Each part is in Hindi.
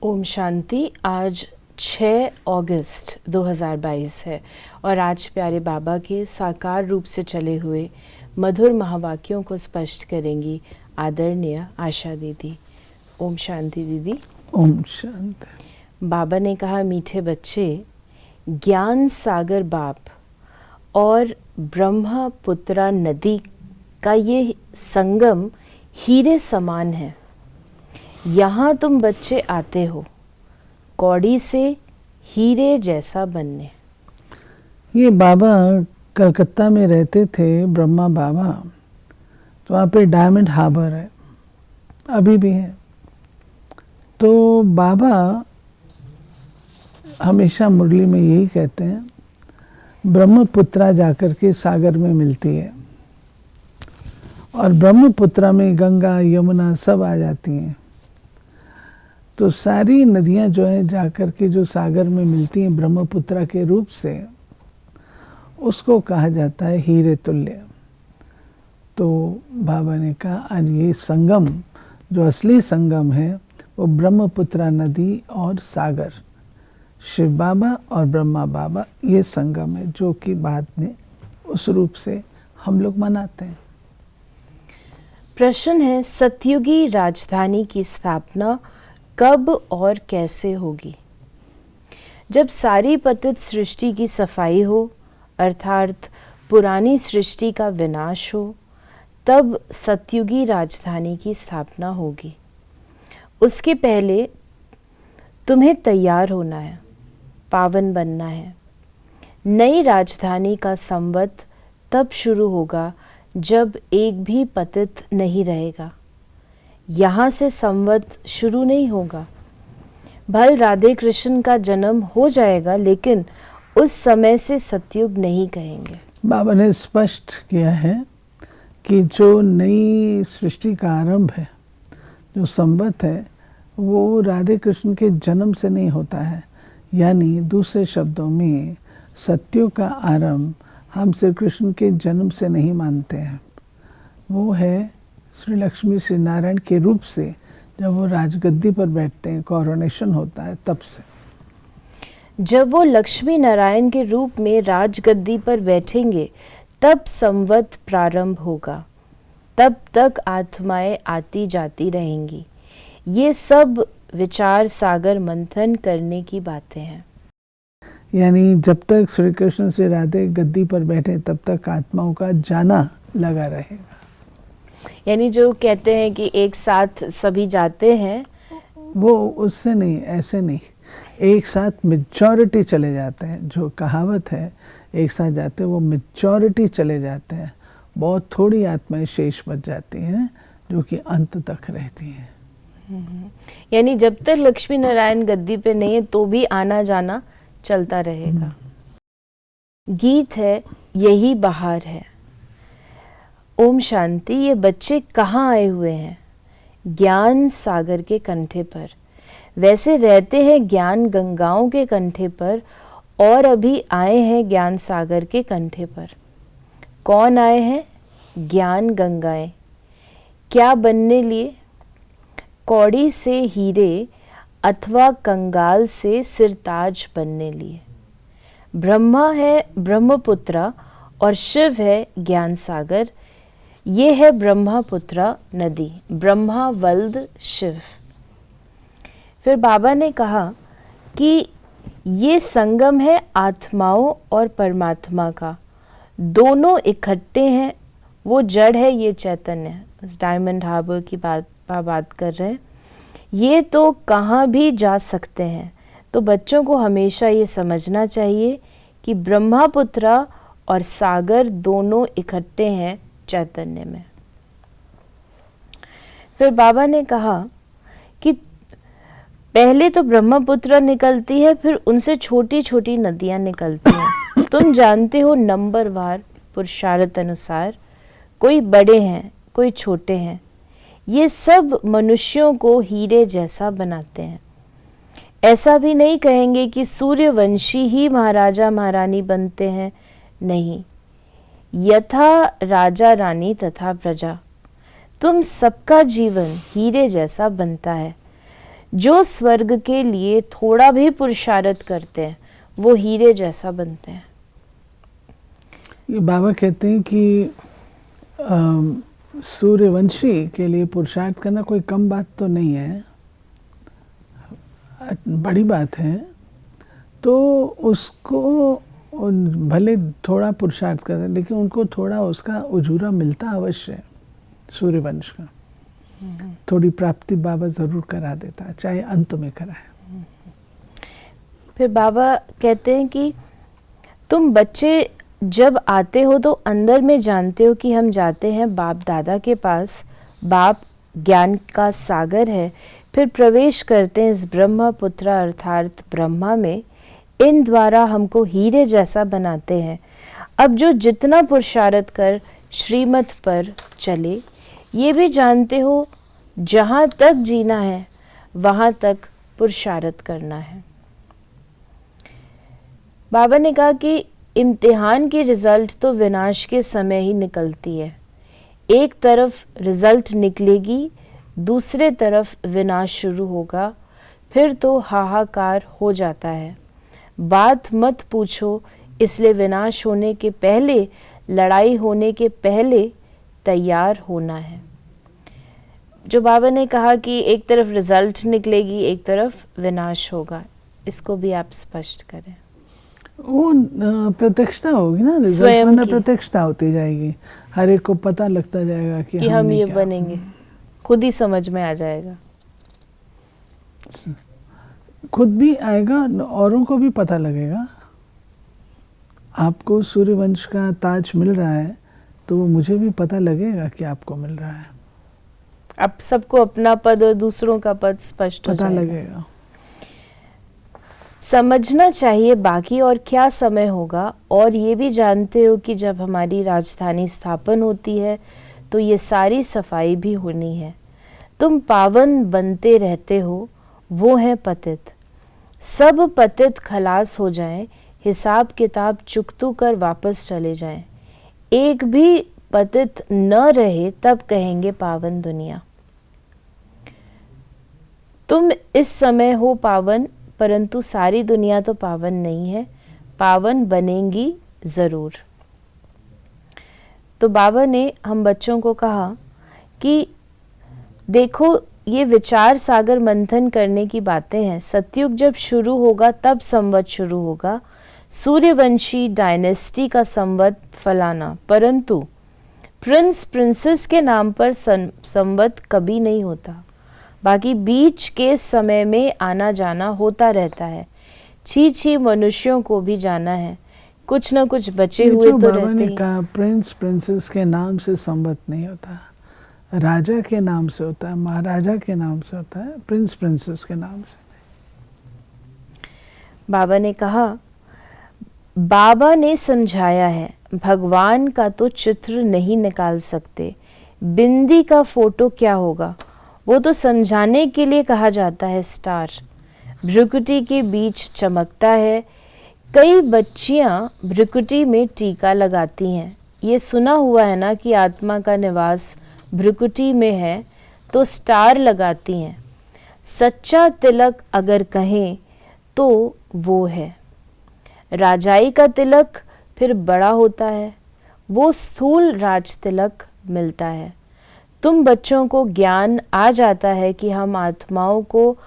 ओम शांति। आज 6 अगस्त 2022 है और आज प्यारे बाबा के साकार रूप से चले हुए मधुर महावाक्यों को स्पष्ट करेंगी आदरणीय आशा दीदी। ओम शांति दीदी। ओम शांति। बाबा ने कहा, मीठे बच्चे, ज्ञान सागर बाप और ब्रह्मपुत्रा नदी का ये संगम हीरे समान है। यहाँ तुम बच्चे आते हो कौड़ी से हीरे जैसा बनने। ये बाबा कलकत्ता में रहते थे, ब्रह्मा बाबा। तो वहाँ पे डायमंड हार्बर है, अभी भी है। तो बाबा हमेशा मुरली में यही कहते हैं, ब्रह्मपुत्रा जाकर के सागर में मिलती है। और ब्रह्मपुत्रा में गंगा यमुना सब आ जाती हैं। तो सारी नदियां जो हैं जाकर के जो सागर में मिलती हैं ब्रह्मपुत्रा के रूप से, उसको कहा जाता है हीरे तुल्य। तो बाबा ने कहा आज ये संगम, जो असली संगम है, वो ब्रह्मपुत्रा नदी और सागर, शिव बाबा और ब्रह्मा बाबा, ये संगम है जो कि बाद में उस रूप से हम लोग मनाते हैं। प्रश्न है, सतयुगी राजधानी की स्थापना कब और कैसे होगी? जब सारी पतित सृष्टि की सफाई हो, अर्थात पुरानी सृष्टि का विनाश हो, तब सतयुगी राजधानी की स्थापना होगी। उसके पहले तुम्हें तैयार होना है, पावन बनना है। नई राजधानी का संवत तब शुरू होगा जब एक भी पतित नहीं रहेगा। यहाँ से संवत शुरू नहीं होगा। भल राधे कृष्ण का जन्म हो जाएगा, लेकिन उस समय से सतयुग नहीं कहेंगे। बाबा ने स्पष्ट किया है कि जो नई सृष्टि का आरंभ है, जो संवत है, वो राधे कृष्ण के जन्म से नहीं होता है। यानी दूसरे शब्दों में सतयुग का आरंभ हम श्री कृष्ण के जन्म से नहीं मानते हैं। वो है श्री लक्ष्मी श्री नारायण के रूप से, जब वो राजगद्दी पर बैठते हैं, कोरोनेशन होता है, तब से। जब वो लक्ष्मी नारायण के रूप में राजगद्दी पर बैठेंगे, तब संवत प्रारंभ होगा। तब तक आत्माएं आती जाती रहेंगी। ये सब विचार सागर मंथन करने की बातें हैं। यानी जब तक श्री कृष्ण से राधे गद्दी पर बैठे, तब तक आत्माओं का जाना लगा रहेगा। यानी जो कहते हैं कि एक साथ सभी जाते हैं, वो उससे नहीं, ऐसे नहीं, एक साथ मेजॉरिटी चले जाते हैं। जो कहावत है एक साथ जाते हैं, वो मेजॉरिटी चले जाते हैं। बहुत थोड़ी आत्माएं शेष बच जाती हैं जो कि अंत तक रहती हैं। यानी जब तक लक्ष्मी नारायण गद्दी पे नहीं है तो भी आना जाना चलता रहेगा। गीत है, यही बहार है। ओम शांति। ये बच्चे कहाँ आए हुए हैं? ज्ञान सागर के कंठे पर। वैसे रहते हैं ज्ञान गंगाओं के कंठे पर, और अभी आए हैं ज्ञान सागर के कंठे पर। कौन आए हैं? ज्ञान गंगाएं। क्या बनने लिए? कौड़ी से हीरे अथवा कंगाल से सिरताज बनने लिए। ब्रह्मा है ब्रह्मपुत्रा और शिव है ज्ञान सागर। ये है ब्रह्मपुत्रा नदी, ब्रह्मा वल्द शिव। फिर बाबा ने कहा कि ये संगम है आत्माओं और परमात्मा का, दोनों इकट्ठे हैं। वो जड़ है, ये चैतन्य है। डायमंड हार्बर की बात कर रहे हैं। ये तो कहाँ भी जा सकते हैं। तो बच्चों को हमेशा ये समझना चाहिए कि ब्रह्मपुत्रा और सागर दोनों इकट्ठे हैं चैतन्य में। फिर बाबा ने कहा कि पहले तो ब्रह्मपुत्र निकलती है, फिर उनसे छोटी छोटी नदियां निकलती हैं। तुम जानते हो, नंबरवार पुरुषार्थ अनुसार कोई बड़े हैं, कोई छोटे हैं। ये सब मनुष्यों को हीरे जैसा बनाते हैं। ऐसा भी नहीं कहेंगे कि सूर्यवंशी ही महाराजा महारानी बनते हैं, नहीं। यथा राजा रानी तथा प्रजा, तुम सबका जीवन हीरे जैसा बनता है। जो स्वर्ग के लिए थोड़ा भी पुरुषार्थ करते हैं वो हीरे जैसा बनते हैं। ये बाबा कहते हैं कि सूर्यवंशी के लिए पुरुषार्थ करना कोई कम बात तो नहीं है, बड़ी बात है। तो उसको भले थोड़ा पुरुषार्थ करें, लेकिन उनको थोड़ा उसका उजूरा मिलता अवश्य है। सूर्यवंश का थोड़ी प्राप्ति बाबा जरूर करा देता है, चाहे अंत में कराए। फिर बाबा कहते हैं कि तुम बच्चे जब आते हो तो अंदर में जानते हो कि हम जाते हैं बाप दादा के पास, बाप ज्ञान का सागर है। फिर प्रवेश करते हैं इस ब्रह्म पुत्र अर्थात ब्रह्मा में। इन द्वारा हमको हीरे जैसा बनाते हैं। अब जो जितना पुरुषार्थ कर श्रीमत पर चले, ये भी जानते हो जहाँ तक जीना है वहाँ तक पुरुषार्थ करना है। बाबा ने कहा कि इम्तिहान की रिजल्ट तो विनाश के समय ही निकलती है। एक तरफ रिजल्ट निकलेगी, दूसरे तरफ विनाश शुरू होगा, फिर तो हाहाकार हो जाता है। बात मत पूछो, इसलिए विनाश होने के पहले, लड़ाई होने के पहले तैयार होना है। जो बाबा ने कहा कि एक तरफ रिजल्ट निकलेगी, एक तरफ विनाश होगा, इसको भी आप स्पष्ट करें। वो प्रत्यक्षता होगी ना, स्वयं रिजल्ट में की। प्रत्यक्षता होती जाएगी। हर एक को पता लगता जाएगा कि हम हमने ये क्या। बनेंगे, खुद ही समझ में आ जाएगा। खुद भी आएगा, औरों को भी पता लगेगा। आपको सूर्यवंश का ताज मिल रहा है तो मुझे भी पता लगेगा कि आपको मिल रहा है। अब सबको अपना पद और दूसरों का पद स्पष्ट हो पता जाएगा। लगेगा। समझना चाहिए बाकी और क्या समय होगा, और ये भी जानते हो कि जब हमारी राजधानी स्थापन होती है तो ये सारी सफाई भी होनी है। तुम पावन बनते रहते हो, वो है पतित। सब पतित खलास हो जाएं, हिसाब किताब चुकतू कर वापस चले जाएं। एक भी पतित न रहे तब कहेंगे पावन दुनिया। तुम इस समय हो पावन, परंतु सारी दुनिया तो पावन नहीं है, पावन बनेंगी जरूर। तो बाबा ने हम बच्चों को कहा कि देखो, ये विचार सागर मंथन करने की बातें हैं। सतयुग जब शुरू होगा तब संवत शुरू होगा, सूर्यवंशी डायनेस्टी का संवत फलाना, परंतु प्रिंस प्रिंसेस के नाम पर संवत कभी नहीं होता। बाकी बीच के समय में आना जाना होता रहता है। छी मनुष्यों को भी जाना है, कुछ न कुछ बचे हुए तो बाबा रहते ने ही। कहा प्रिंस प्रिंसेस के नाम से संवत नहीं होता, राजा के नाम से होता है, महाराजा के नाम से होता है, प्रिंस प्रिंसेस के नाम से। बाबा ने कहा, बाबा ने समझाया है, भगवान का तो चित्र नहीं निकाल सकते, बिंदी का फोटो क्या होगा, वो तो समझाने के लिए कहा जाता है स्टार। भ्रुकुटी के बीच चमकता है। कई बच्चियां भ्रुकुटी में टीका लगाती हैं। ये सुना हुआ है ना कि आत्मा का निवास भ्रुकुटी में है, तो स्टार लगाती हैं। सच्चा तिलक अगर कहें तो वो है। राजाई का तिलक फिर बड़ा होता है, वो स्थूल राज तिलक मिलता है। तुम बच्चों को ज्ञान आ जाता है कि हम आत्माओं को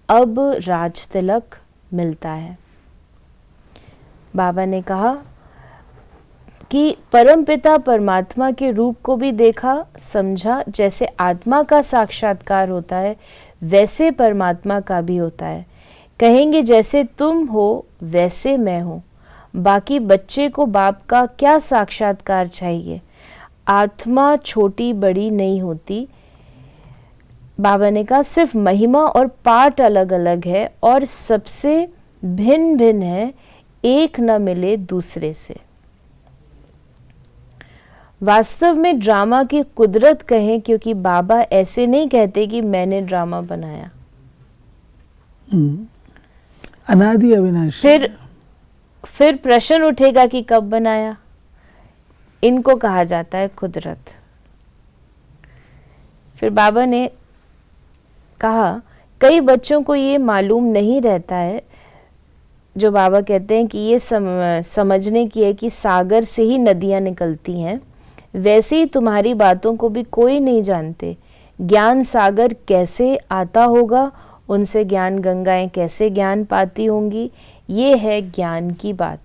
अब राज तिलक मिलता है। बाबा ने कहा कि परमपिता परमात्मा के रूप को भी देखा, समझा। जैसे आत्मा का साक्षात्कार होता है वैसे परमात्मा का भी होता है। कहेंगे जैसे तुम हो वैसे मैं हूँ। बाकी बच्चे को बाप का क्या साक्षात्कार चाहिए? आत्मा छोटी बड़ी नहीं होती। बाबा ने कहा सिर्फ महिमा और पाठ अलग अलग है और सबसे भिन्न भिन्न है, एक न मिले दूसरे से। वास्तव में ड्रामा की कुदरत कहें, क्योंकि बाबा ऐसे नहीं कहते कि मैंने ड्रामा बनाया। अनादि अविनाशी। फिर प्रश्न उठेगा कि कब बनाया। इनको कहा जाता है कुदरत। फिर बाबा ने कहा कई बच्चों को ये मालूम नहीं रहता है, जो बाबा कहते हैं कि ये समझने की है कि सागर से ही नदियाँ निकलती हैं, वैसे ही तुम्हारी बातों को भी कोई नहीं जानते। ज्ञान सागर कैसे आता होगा, उनसे ज्ञान गंगाएं कैसे ज्ञान पाती होंगी, ये है ज्ञान की बात।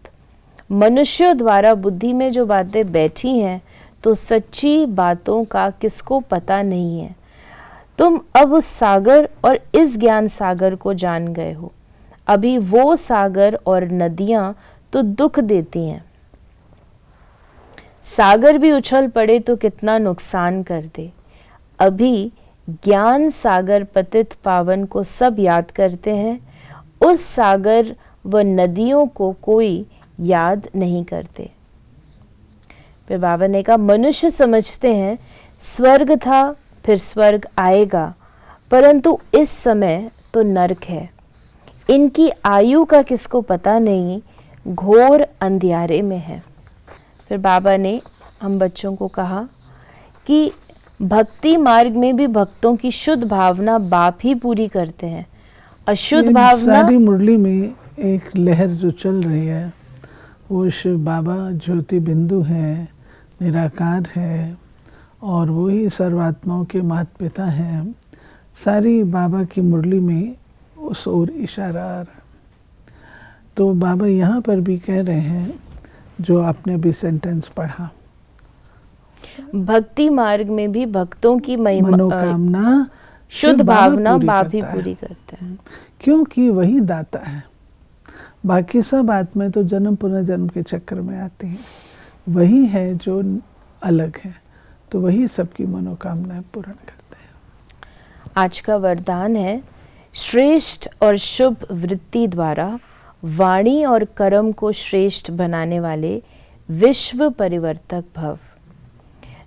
मनुष्यों द्वारा बुद्धि में जो बातें बैठी हैं तो सच्ची बातों का किसको पता नहीं है। तुम अब उस सागर और इस ज्ञान सागर को जान गए हो। अभी वो सागर और नदियां तो दुख देती हैं। सागर भी उछल पड़े तो कितना नुकसान कर दे। अभी ज्ञान सागर पतित पावन को सब याद करते हैं, उस सागर व नदियों को कोई याद नहीं करते। फिर बाबा ने कहा, मनुष्य समझते हैं स्वर्ग था फिर स्वर्ग आएगा, परंतु इस समय तो नरक है। इनकी आयु का किसको पता नहीं, घोर अंधियारे में है। फिर बाबा ने हम बच्चों को कहा कि भक्ति मार्ग में भी भक्तों की शुद्ध भावना बाप ही पूरी करते हैं। अशुद्ध भावना, सारी मुरली में एक लहर जो चल रही है वो शिव बाबा ज्योति बिंदु है, निराकार है, और वही सर्वात्माओं के माता पिता हैं। सारी बाबा की मुरली में उस ओर इशारा आ रहा। तो बाबा यहाँ पर भी कह रहे हैं जो आपने भी सेंटेंस पढ़ा, भक्ति मार्ग में भी भक्तों की मनोकामना शुद्ध भावना बाप ही पूरी करते हैं, क्योंकि वही दाता है। बाकी सब आत्माएं तो जन्म पुनर्जन्म के चक्कर में आती हैं, वही है जो अलग है, तो वही सबकी मनोकामनाएं पूर्ण करते हैं। आज का वरदान है, श्रेष्ठ और शुभ वृत्ति द्वारा वाणी और कर्म को श्रेष्ठ बनाने वाले विश्व परिवर्तक भव।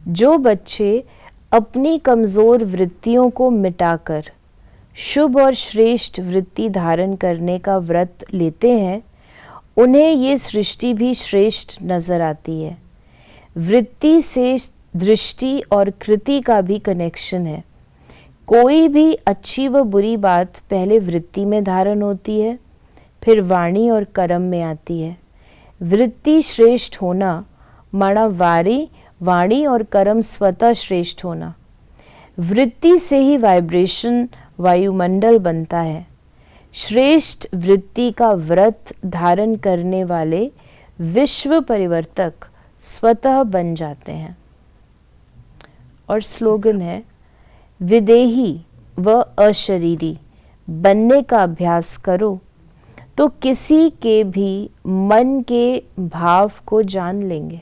जो बच्चे अपनी कमज़ोर वृत्तियों को मिटाकर शुभ और श्रेष्ठ वृत्ति धारण करने का व्रत लेते हैं, उन्हें ये सृष्टि भी श्रेष्ठ नज़र आती है। वृत्ति से दृष्टि और कृति का भी कनेक्शन है। कोई भी अच्छी व बुरी बात पहले वृत्ति में धारण होती है, फिर वाणी और कर्म में आती है। वृत्ति श्रेष्ठ होना माना वाणी और कर्म स्वतः श्रेष्ठ होना। वृत्ति से ही वाइब्रेशन वायुमंडल बनता है। श्रेष्ठ वृत्ति का व्रत धारण करने वाले विश्व परिवर्तक स्वतः बन जाते हैं। और स्लोगन है, विदेही व अशरीरी बनने का अभ्यास करो तो किसी के भी मन के भाव को जान लेंगे।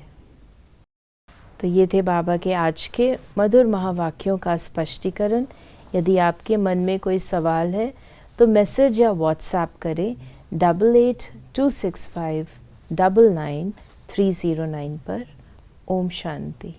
तो ये थे बाबा के आज के मधुर महावाक्यों का स्पष्टीकरण। यदि आपके मन में कोई सवाल है तो मैसेज या व्हाट्सएप करें 8826599309 पर। ओम शांति।